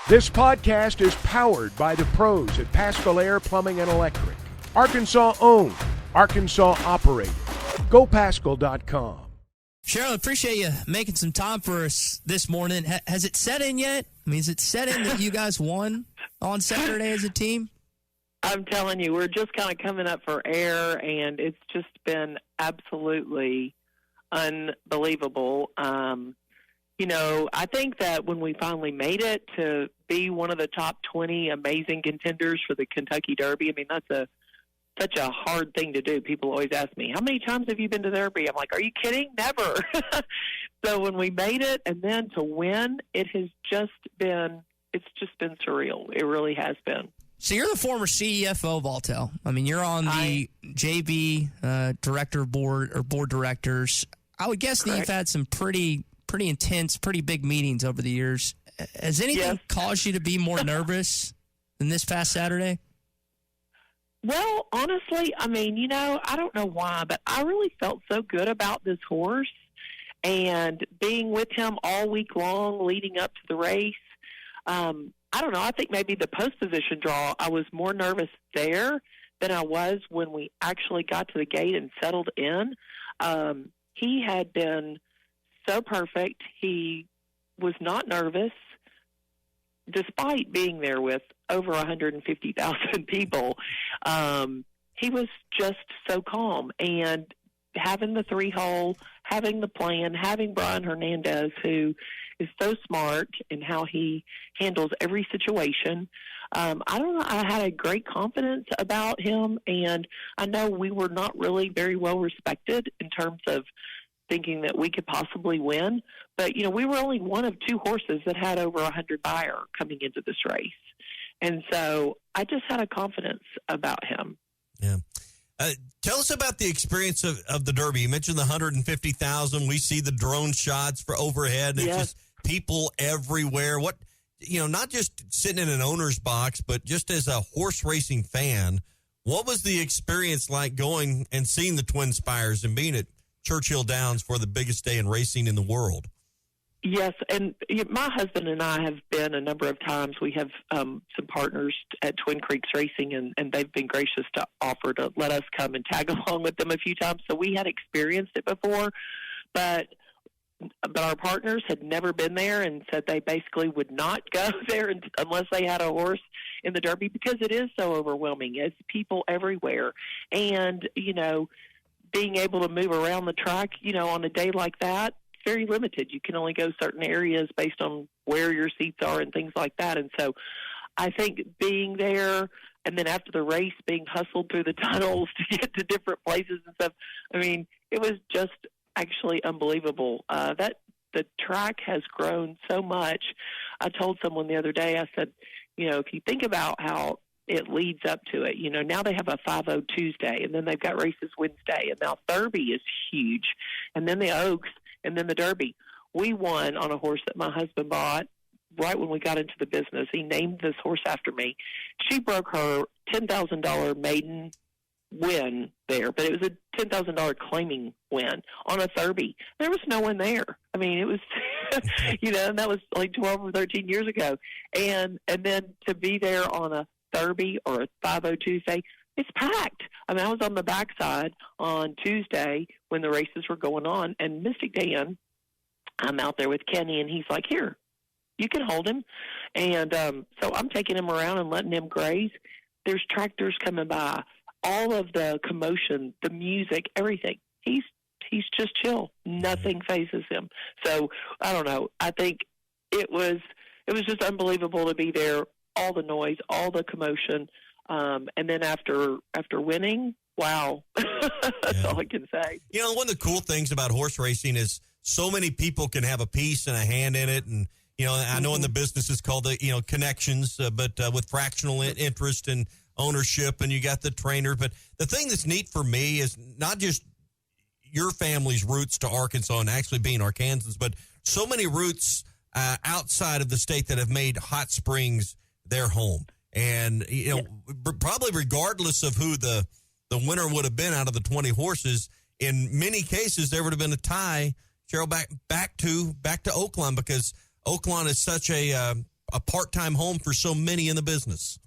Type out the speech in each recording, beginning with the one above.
This podcast is powered by the pros at Paschal Air Plumbing and Electric. Arkansas owned, Arkansas operated. GoPaschal.com. Cheryl, appreciate you making some time for us this morning. Has it set in yet? I mean, is it set in that you guys won on Saturday as a team? I'm telling you, we're just kind of coming up for air, and it's just been absolutely unbelievable. I think that when we finally made it to be one of the top 20 amazing contenders for the Kentucky Derby, I mean, that's such a hard thing to do. People always ask me, how many times have you been to the Derby? I'm like, are you kidding? Never. So when we made it and then to win, it's just been surreal. It really has been. So you're the former CFO of Altel. I mean, you're on the JB director board or board directors. I would guess that you've had some pretty intense, pretty big meetings over the years. Has anything caused you to be more nervous than this past Saturday? Well, honestly, I mean, I don't know why, but I really felt so good about this horse and being with him all week long leading up to the race. I don't know. I think maybe the post position draw, I was more nervous there than I was when we actually got to the gate and settled in. He had been so perfect. He was not nervous, despite being there with over 150,000 people. He was just so calm. And having the 3-hole, having the plan, having Brian Hernandez, who is so smart in how he handles every situation. I don't know. I had a great confidence about him, and I know we were not really very well respected in terms of thinking that we could possibly win. But, we were only one of 2 horses that had over 100 buyer coming into this race. And so I just had a confidence about him. Yeah. Tell us about the experience of the Derby. You mentioned the 150,000. We see the drone shots for overhead. It's just people everywhere. What, not just sitting in an owner's box, but just as a horse racing fan, what was the experience like going and seeing the Twin Spires and being at Churchill Downs for the biggest day in racing in the world? Yes, and my husband and I have been a number of times. We have some partners at Twin Creeks Racing, and they've been gracious to offer to let us come and tag along with them a few times. So we had experienced it before, but our partners had never been there and said they basically would not go there unless they had a horse in the Derby because it is so overwhelming. It's people everywhere. And, being able to move around the track, on a day like that, very limited. You can only go certain areas based on where your seats are and things like that. And so I think being there and then after the race being hustled through the tunnels to get to different places and stuff, I mean, it was just actually unbelievable. That the track has grown so much. I told someone the other day, I said, if you think about how it leads up to it, now they have a 5-0 Tuesday, and then they've got races Wednesday, and now Derby is huge, and then the Oaks, and then the Derby. We won on a horse that my husband bought right when we got into the business. He named this horse after me. She broke her $10,000 maiden win there, but it was a $10,000 claiming win on a Derby. There was no one there. I mean, it was, and that was like 12 or 13 years ago. And then to be there on a Derby or a 5-0 Tuesday, it's packed. I mean, I was on the backside on Tuesday when the races were going on, and Mystik Dan, I'm out there with Kenny, and he's like, here, you can hold him. And so I'm taking him around and letting him graze. There's tractors coming by, all of the commotion, the music, everything. He's just chill. Nothing phases him. So I don't know. I think it was just unbelievable to be there. All the noise, all the commotion, and then after winning, wow, that's all I can say. One of the cool things about horse racing is so many people can have a piece and a hand in it, and I know in the business it's called the connections, but with fractional interest and ownership, and you got the trainer. But the thing that's neat for me is not just your family's roots to Arkansas and actually being Arkansans, but so many roots outside of the state that have made Hot Springs their home. And, probably regardless of who the winner would have been out of the 20 horses, in many cases there would have been a tie, Cheryl, back to Oaklawn, because Oaklawn is such a a part-time home for so many in the business.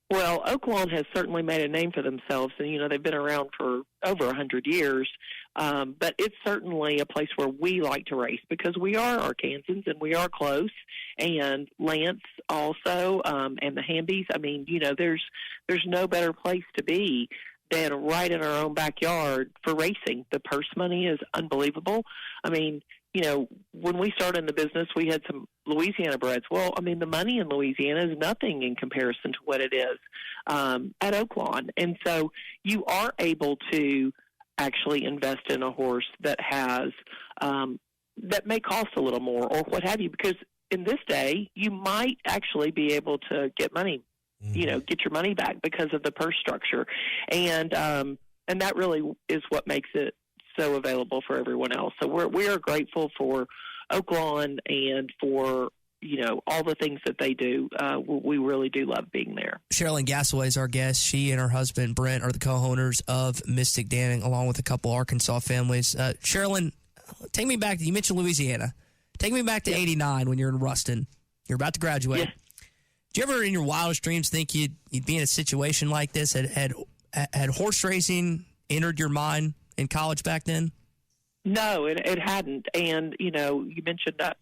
Well, Oaklawn has certainly made a name for themselves, and they've been around for over 100 years. But it's certainly a place where we like to race because we are Arkansans and we are close. And Lance also, and the Hambies. I mean, there's no better place to be than right in our own backyard for racing. The purse money is unbelievable. I mean, when we started in the business, we had some Louisiana breds. Well, I mean, the money in Louisiana is nothing in comparison to what it is at Oaklawn. And so you are able to actually invest in a horse that has that may cost a little more or what have you, because in this day, you might actually be able to get money, get your money back because of the purse structure. And that really is what makes it so available for everyone else. So we are grateful for Oaklawn and for all the things that they do. We really do love being there. Sharilyn Gasaway is our guest. She and her husband Brent are the co-owners of Mystik Dan, along with a couple Arkansas families. Sharilyn, take me back. You mentioned Louisiana. Take me back to '89 when you're in Ruston. You're about to graduate. Yeah. Did you ever, in your wildest dreams, think you'd be in a situation like this? Had horse racing entered your mind in college back then? No, it hadn't. And, you mentioned that,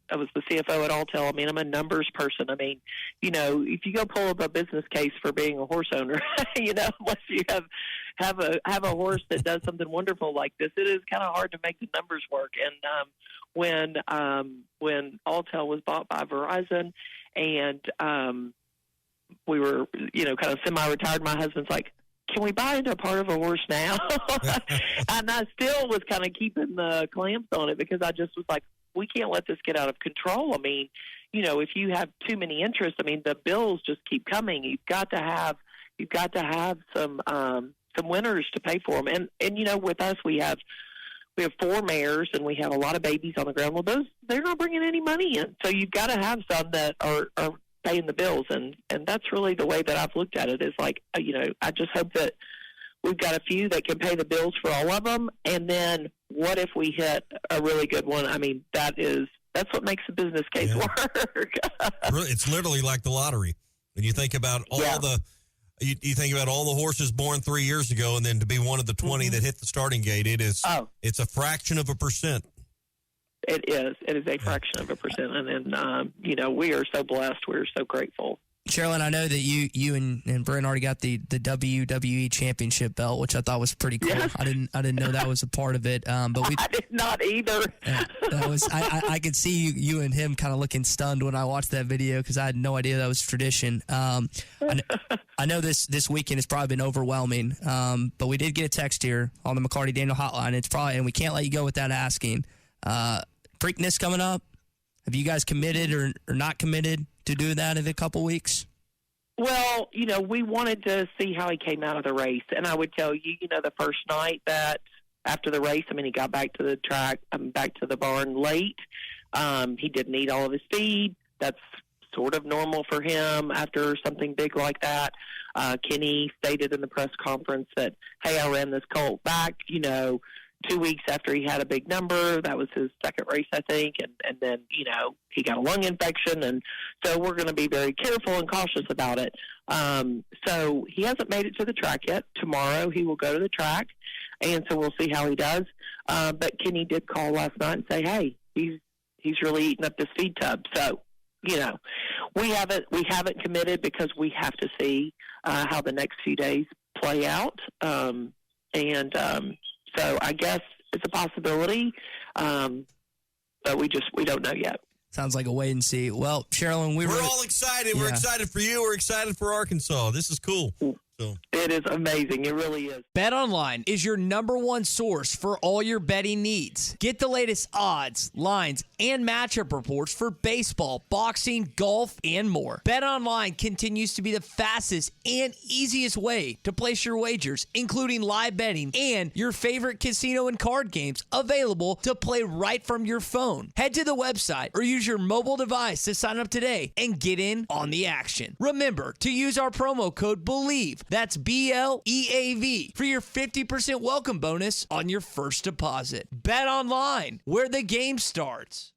I was the CFO at Alltel. I mean, I'm a numbers person. I mean, if you go pull up a business case for being a horse owner, unless you have a horse that does something wonderful like this, it is kind of hard to make the numbers work. And when Alltel was bought by Verizon and we were, kind of semi-retired, my husband's like, can we buy into a part of a horse now? And I still was kind of keeping the clamps on it because I just was like, we can't let this get out of control. I mean, if you have too many interests, I mean, the bills just keep coming. You've got to have some winners to pay for them. And with us, we have 4 mares and we have a lot of babies on the ground. Well, they're not bringing any money in. So you've got to have some that are paying the bills. And that's really the way that I've looked at it is like, I just hope that we've got a few that can pay the bills for all of them. And then what if we hit a really good one? I mean, that's what makes the business case work. It's literally like the lottery. When you think about you think about all the horses born 3 years ago, and then to be one of the 20 that hit the starting gate, it's a fraction of a percent. It is. It is a fraction of a percent. And then, we are so blessed. We're so grateful. Sharilyn, I know that you and Brent already got the WWE Championship belt, which I thought was pretty cool. Yes. I didn't know that was a part of it. But I did not either. That was I could see you and him kind of looking stunned when I watched that video because I had no idea that was tradition. I know this weekend has probably been overwhelming, but we did get a text here on the McCarty Daniel hotline. And we can't let you go without asking. Preakness coming up. Have you guys committed or not committed to do that in a couple weeks? Well, we wanted to see how he came out of the race. And I would tell you, the first night that after the race, I mean, he got back to the track, back to the barn late. He didn't eat all of his feed. That's sort of normal for him after something big like that. Kenny stated in the press conference that, hey, I ran this colt back, 2 weeks after he had a big number. That was his second race, I think. And then, he got a lung infection. And so we're going to be very careful and cautious about it. So he hasn't made it to the track yet. Tomorrow he will go to the track. And so we'll see how he does. But Kenny did call last night and say, hey, he's really eating up this feed tub. So, we haven't committed because we have to see how the next few days play out. So I guess it's a possibility, but we don't know yet. Sounds like a wait and see. Well, Sharilyn, we're all excited. Yeah. We're excited for you. We're excited for Arkansas. This is cool. So. It is amazing. It really is. BetOnline is your #1 source for all your betting needs. Get the latest odds, lines, and matchup reports for baseball, boxing, golf, and more. BetOnline continues to be the fastest and easiest way to place your wagers, including live betting and your favorite casino and card games available to play right from your phone. Head to the website or use your mobile device to sign up today and get in on the action. Remember to use our promo code BELIEVE. That's BLEAV for your 50% welcome bonus on your first deposit. Bet online, where the game starts.